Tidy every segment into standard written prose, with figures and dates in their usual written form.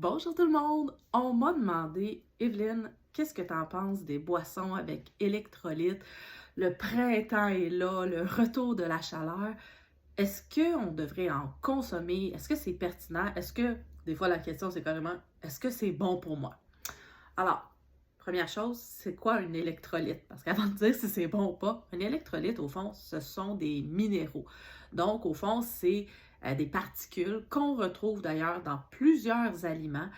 Bonjour tout le monde! On m'a demandé, Evelyne, qu'est-ce que tu en penses des boissons avec électrolytes? Le printemps est là, le retour de la chaleur. Est-ce qu'on devrait en consommer? Est-ce que c'est pertinent? Est-ce que, des fois la question c'est carrément, est-ce que c'est bon pour moi? Alors, première chose, c'est quoi un électrolyte? Parce qu'avant de dire si c'est bon ou pas, un électrolyte, au fond, ce sont des minéraux. Donc, au fond, c'est des particules qu'on retrouve d'ailleurs dans plusieurs aliments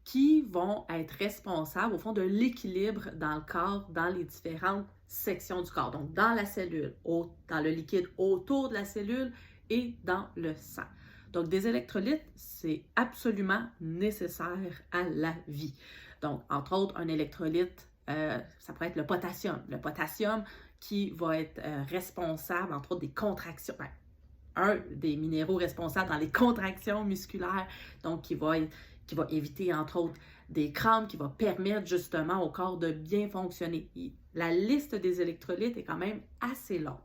qui vont être responsables, au fond, de l'équilibre dans le corps, dans les différentes sections du corps. Donc, dans la cellule, dans le liquide autour de la cellule et dans le sang. Donc, des électrolytes, c'est absolument nécessaire à la vie. Donc, entre autres, un électrolyte, ça pourrait être le potassium. Le potassium qui va être responsable, entre autres, des contractions. Ben, un des minéraux responsables dans les contractions musculaires, donc qui va éviter, entre autres, des crampes, qui va permettre justement au corps de bien fonctionner. La liste des électrolytes est quand même assez longue.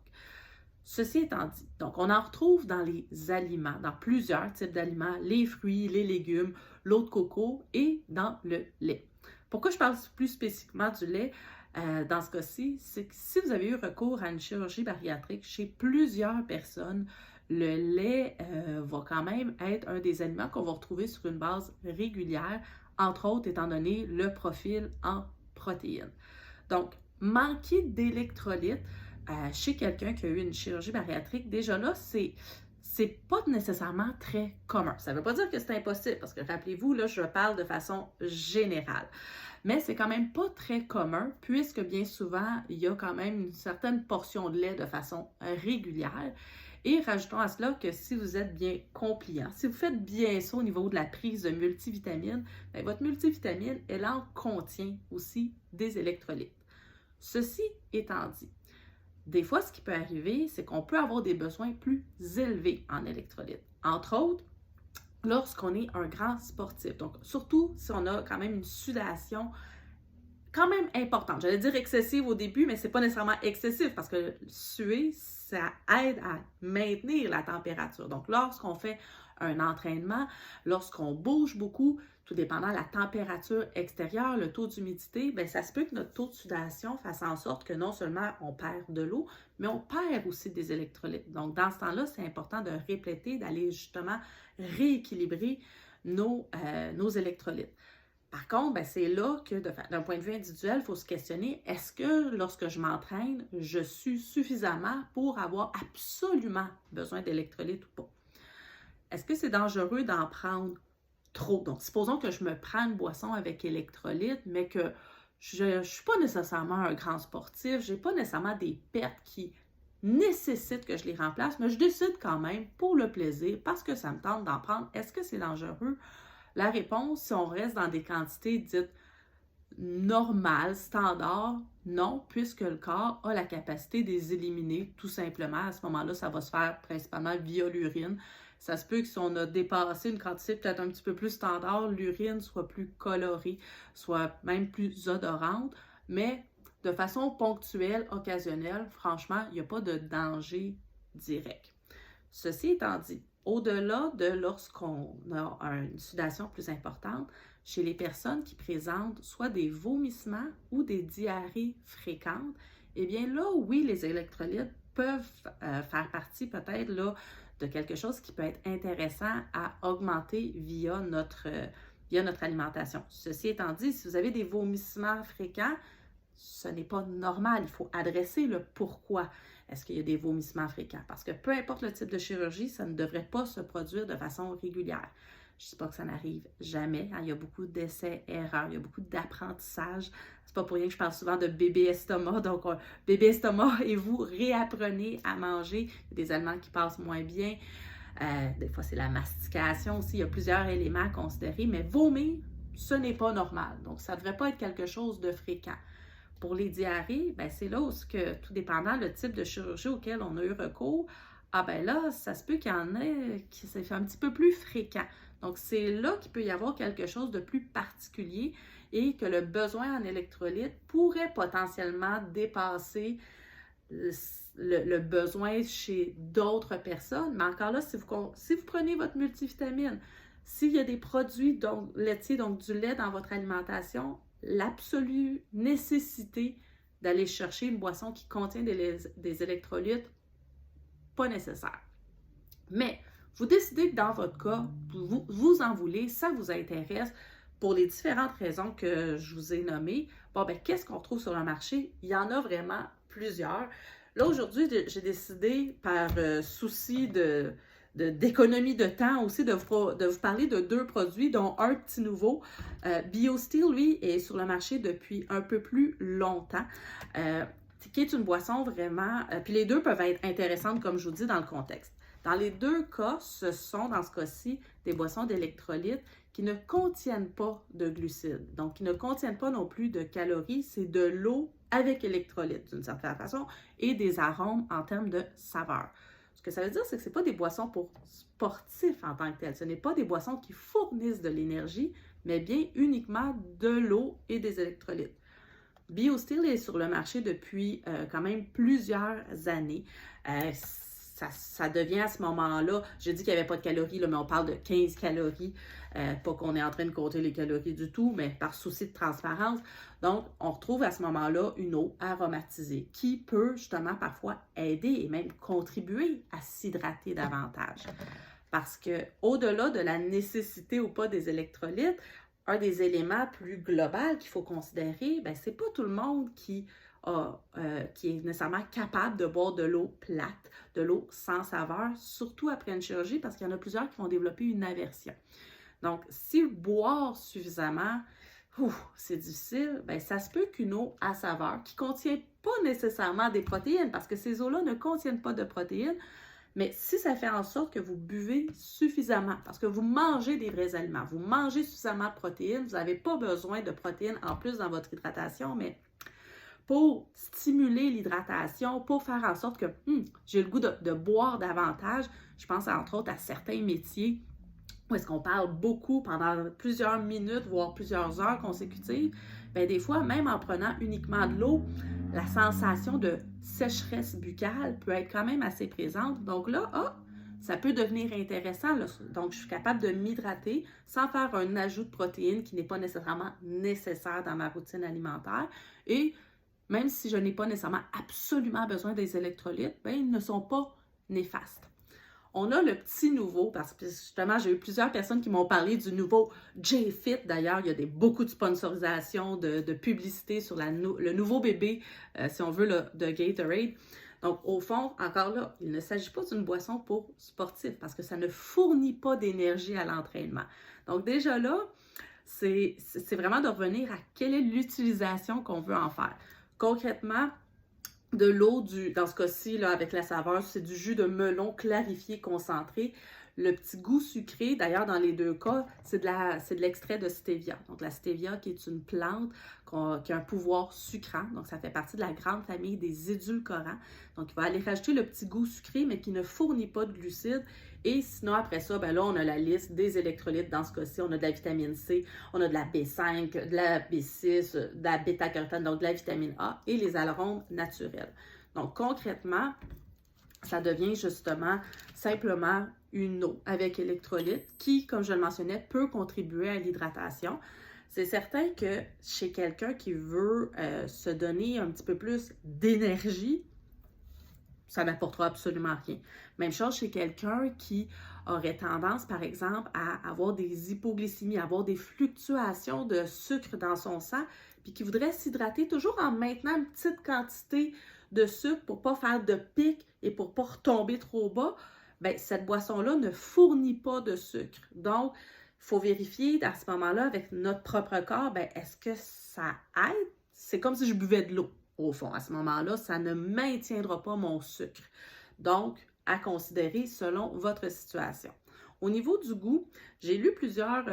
Ceci étant dit, donc on en retrouve dans les aliments, dans plusieurs types d'aliments, les fruits, les légumes, l'eau de coco et dans le lait. Pourquoi je parle plus spécifiquement du lait dans ce cas-ci, c'est que si vous avez eu recours à une chirurgie bariatrique chez plusieurs personnes, le lait va quand même être un des aliments qu'on va retrouver sur une base régulière, entre autres étant donné le profil en protéines. Donc, manquer d'électrolytes chez quelqu'un qui a eu une chirurgie bariatrique, déjà là, c'est pas nécessairement très commun. Ça ne veut pas dire que c'est impossible, parce que rappelez-vous, là, je parle de façon générale. Mais c'est quand même pas très commun, puisque bien souvent, il y a quand même une certaine portion de lait de façon régulière. Et rajoutons à cela que si vous êtes bien compliant, si vous faites bien ça au niveau de la prise de multivitamines, bien, votre multivitamine, elle en contient aussi des électrolytes. Ceci étant dit, des fois, ce qui peut arriver, c'est qu'on peut avoir des besoins plus élevés en électrolytes. Entre autres, lorsqu'on est un grand sportif. Donc, surtout si on a quand même une sudation quand même importante. J'allais dire excessive au début, mais c'est pas nécessairement excessif parce que suer, ça aide à maintenir la température. Donc, lorsqu'on fait un entraînement, lorsqu'on bouge beaucoup, tout dépendant de la température extérieure, le taux d'humidité, bien, ça se peut que notre taux de sudation fasse en sorte que non seulement on perd de l'eau, mais on perd aussi des électrolytes. Donc, dans ce temps-là, c'est important de répléter, d'aller justement rééquilibrer nos électrolytes. Par contre, ben, c'est là que, d'un point de vue individuel, il faut se questionner, est-ce que lorsque je m'entraîne, je suis suffisamment pour avoir absolument besoin d'électrolytes ou pas? Est-ce que c'est dangereux d'en prendre trop? Donc, supposons que je me prends une boisson avec électrolytes, mais que je ne suis pas nécessairement un grand sportif, je n'ai pas nécessairement des pertes qui nécessitent que je les remplace, mais je décide quand même pour le plaisir, parce que ça me tente d'en prendre. Est-ce que c'est dangereux? La réponse, si on reste dans des quantités dites normales, standards, non, puisque le corps a la capacité de les éliminer tout simplement. À ce moment-là, ça va se faire principalement via l'urine. Ça se peut que si on a dépassé une quantité peut-être un petit peu plus standard, l'urine soit plus colorée, soit même plus odorante, mais de façon ponctuelle, occasionnelle, franchement, il n'y a pas de danger direct. Ceci étant dit, au-delà de lorsqu'on a une sudation plus importante, chez les personnes qui présentent soit des vomissements ou des diarrhées fréquentes, eh bien là, oui, les électrolytes peuvent faire partie peut-être là, de quelque chose qui peut être intéressant à augmenter via notre alimentation. Ceci étant dit, si vous avez des vomissements fréquents, ce n'est pas normal. Il faut adresser le pourquoi. Est-ce qu'il y a des vomissements fréquents? Parce que peu importe le type de chirurgie, ça ne devrait pas se produire de façon régulière. Je ne dis pas que ça n'arrive jamais. Il y a beaucoup d'essais-erreurs, il y a beaucoup d'apprentissage. C'est pas pour rien que je parle souvent de bébé estomac. Donc, bébé estomac et vous réapprenez à manger. Il y a des aliments qui passent moins bien. Des fois, c'est la mastication aussi. Il y a plusieurs éléments à considérer. Mais vomir, ce n'est pas normal. Donc, ça ne devrait pas être quelque chose de fréquent. Pour les diarrhées, ben c'est là où, tout dépendant le type de chirurgie auquel on a eu recours, ah ben là, ça se peut qu'il y en ait qui s'est fait un petit peu plus fréquent. Donc, c'est là qu'il peut y avoir quelque chose de plus particulier et que le besoin en électrolytes pourrait potentiellement dépasser le besoin chez d'autres personnes. Mais encore là, si vous prenez votre multivitamine, S'il y a des produits laitiers, donc du lait dans votre alimentation, l'absolue nécessité d'aller chercher une boisson qui contient des électrolytes, pas nécessaire. Mais vous décidez que dans votre cas, vous en voulez, ça vous intéresse pour les différentes raisons que je vous ai nommées. Bon, ben, qu'est-ce qu'on trouve sur le marché? Il y en a vraiment plusieurs. Là, aujourd'hui, j'ai décidé, par souci d'économie de temps aussi, de vous parler de 2 produits, dont un petit nouveau. BioSteel, lui, est sur le marché depuis un peu plus longtemps, qui est une boisson vraiment... puis les deux peuvent être intéressantes, comme je vous dis, dans le contexte. Dans les 2 cas, ce sont, dans ce cas-ci, des boissons d'électrolytes qui ne contiennent pas de glucides, donc qui ne contiennent pas non plus de calories. C'est de l'eau avec électrolytes, d'une certaine façon, et des arômes en termes de saveur. Ce que ça veut dire, c'est que ce n'est pas des boissons pour sportifs en tant que telles. Ce n'est pas des boissons qui fournissent de l'énergie, mais bien uniquement de l'eau et des électrolytes. BioSteel est sur le marché depuis quand même plusieurs années. Ça devient à ce moment-là, je dis qu'il n'y avait pas de calories, là, mais on parle de 15 calories, pas qu'on est en train de compter les calories du tout, mais par souci de transparence. Donc, on retrouve à ce moment-là une eau aromatisée qui peut justement parfois aider et même contribuer à s'hydrater davantage. Parce que au-delà de la nécessité ou pas des électrolytes, un des éléments plus globaux qu'il faut considérer, ben, c'est pas tout le monde qui est nécessairement capable de boire de l'eau plate, de l'eau sans saveur, surtout après une chirurgie, parce qu'il y en a plusieurs qui vont développer une aversion. Donc, si boire suffisamment, c'est difficile, bien, ça se peut qu'une eau à saveur, qui ne contient pas nécessairement des protéines, parce que ces eaux-là ne contiennent pas de protéines, mais si ça fait en sorte que vous buvez suffisamment, parce que vous mangez des vrais aliments, vous mangez suffisamment de protéines, vous n'avez pas besoin de protéines en plus dans votre hydratation, mais pour stimuler l'hydratation, pour faire en sorte que j'ai le goût de boire davantage. Je pense entre autres à certains métiers où est-ce qu'on parle beaucoup pendant plusieurs minutes, voire plusieurs heures consécutives. Bien, des fois, même en prenant uniquement de l'eau, la sensation de sécheresse buccale peut être quand même assez présente. Donc là, ça peut devenir intéressant. Là. Donc, je suis capable de m'hydrater sans faire un ajout de protéines qui n'est pas nécessairement nécessaire dans ma routine alimentaire. Et même si je n'ai pas nécessairement absolument besoin des électrolytes, bien, ils ne sont pas néfastes. On a le petit nouveau, parce que justement, j'ai eu plusieurs personnes qui m'ont parlé du nouveau J-Fit. D'ailleurs, il y a beaucoup de sponsorisation, de publicité sur le nouveau bébé, si on veut, là, de Gatorade. Donc, au fond, encore là, il ne s'agit pas d'une boisson pour sportifs, parce que ça ne fournit pas d'énergie à l'entraînement. Donc, déjà là, c'est vraiment de revenir à quelle est l'utilisation qu'on veut en faire. Concrètement, de l'eau, dans ce cas-ci, là, avec la saveur, c'est du jus de melon clarifié concentré. Le petit goût sucré, d'ailleurs, dans les 2 cas, c'est de l'extrait de stevia. Donc, la stevia, qui est une plante qui a un pouvoir sucrant. Donc, ça fait partie de la grande famille des édulcorants. Donc, il va aller rajouter le petit goût sucré, mais qui ne fournit pas de glucides. Et sinon, après ça, ben là, on a la liste des électrolytes. Dans ce cas-ci, on a de la vitamine C, on a de la B5, de la B6, de la bêta-carotène, donc de la vitamine A et les arômes naturels. Donc, concrètement, ça devient justement simplement une eau avec électrolytes qui, comme je le mentionnais, peut contribuer à l'hydratation. C'est certain que chez quelqu'un qui veut se donner un petit peu plus d'énergie, ça n'apportera absolument rien. Même chose chez quelqu'un qui aurait tendance, par exemple, à avoir des hypoglycémies, à avoir des fluctuations de sucre dans son sang, puis qui voudrait s'hydrater toujours en maintenant une petite quantité de sucre pour ne pas faire de pic et pour ne pas retomber trop bas, bien, cette boisson-là ne fournit pas de sucre. Donc, il faut vérifier à ce moment-là avec notre propre corps, bien, est-ce que ça aide? C'est comme si je buvais de l'eau. Au fond, à ce moment-là, ça ne maintiendra pas mon sucre. Donc, à considérer selon votre situation. Au niveau du goût, j'ai lu plusieurs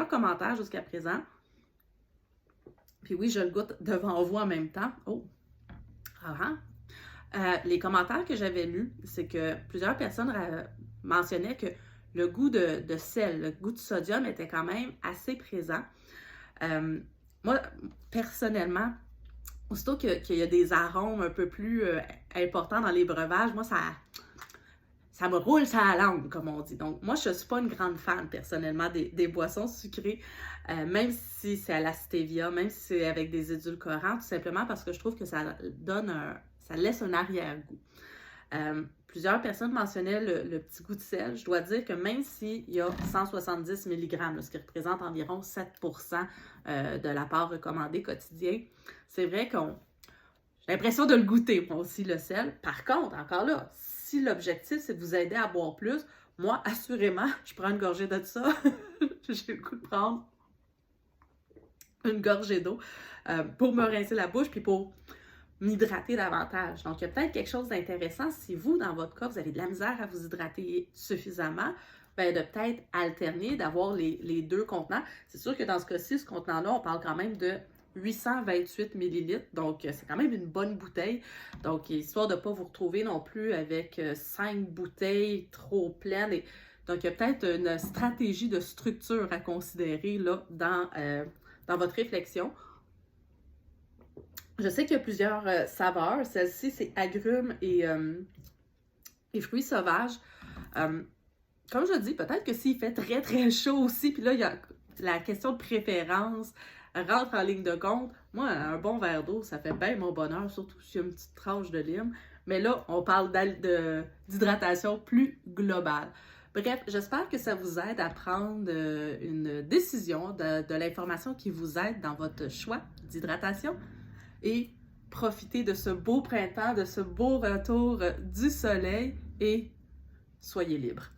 commentaires jusqu'à présent. Puis oui, je le goûte devant vous en même temps. Oh! Les commentaires que j'avais lus, c'est que plusieurs personnes mentionnaient que le goût de sel, le goût de sodium était quand même assez présent. Moi, personnellement, aussitôt qu'il y a des arômes un peu plus importants dans les breuvages, moi, ça ça me roule sur la langue, comme on dit. Donc, moi, je ne suis pas une grande fan, personnellement, des boissons sucrées, même si c'est à la stevia, même si c'est avec des édulcorants, tout simplement parce que je trouve que ça laisse un arrière-goût. Plusieurs personnes mentionnaient le petit goût de sel. Je dois dire que même s'il y a 170 mg, ce qui représente environ 7% de l'apport recommandé quotidien, c'est vrai qu'on j'ai l'impression de le goûter, moi aussi, le sel. Par contre, encore là, si l'objectif, c'est de vous aider à boire plus, moi, assurément, je prends une gorgée de ça. J'ai le goût de prendre une gorgée d'eau pour me rincer la bouche puis pour m'hydrater davantage. Donc, il y a peut-être quelque chose d'intéressant si vous, dans votre cas, vous avez de la misère à vous hydrater suffisamment, bien, de peut-être alterner, d'avoir les deux contenants. C'est sûr que dans ce cas-ci, ce contenant-là, on parle quand même de 828 millilitres, donc c'est quand même une bonne bouteille. Donc, histoire de ne pas vous retrouver non plus avec 5 bouteilles trop pleines. Donc, il y a peut-être une stratégie de structure à considérer là, dans votre réflexion. Je sais qu'il y a plusieurs saveurs. Celle-ci, c'est agrumes et fruits sauvages. Comme je dis, peut-être que s'il fait très, très chaud aussi, puis là, il y a la question de préférence rentre en ligne de compte. Moi, un bon verre d'eau, ça fait bien mon bonheur, surtout s'il y a une petite tranche de lime. Mais là, on parle d'hydratation plus globale. Bref, j'espère que ça vous aide à prendre une décision de l'information qui vous aide dans votre choix d'hydratation et profitez de ce beau printemps, de ce beau retour du soleil et soyez libres.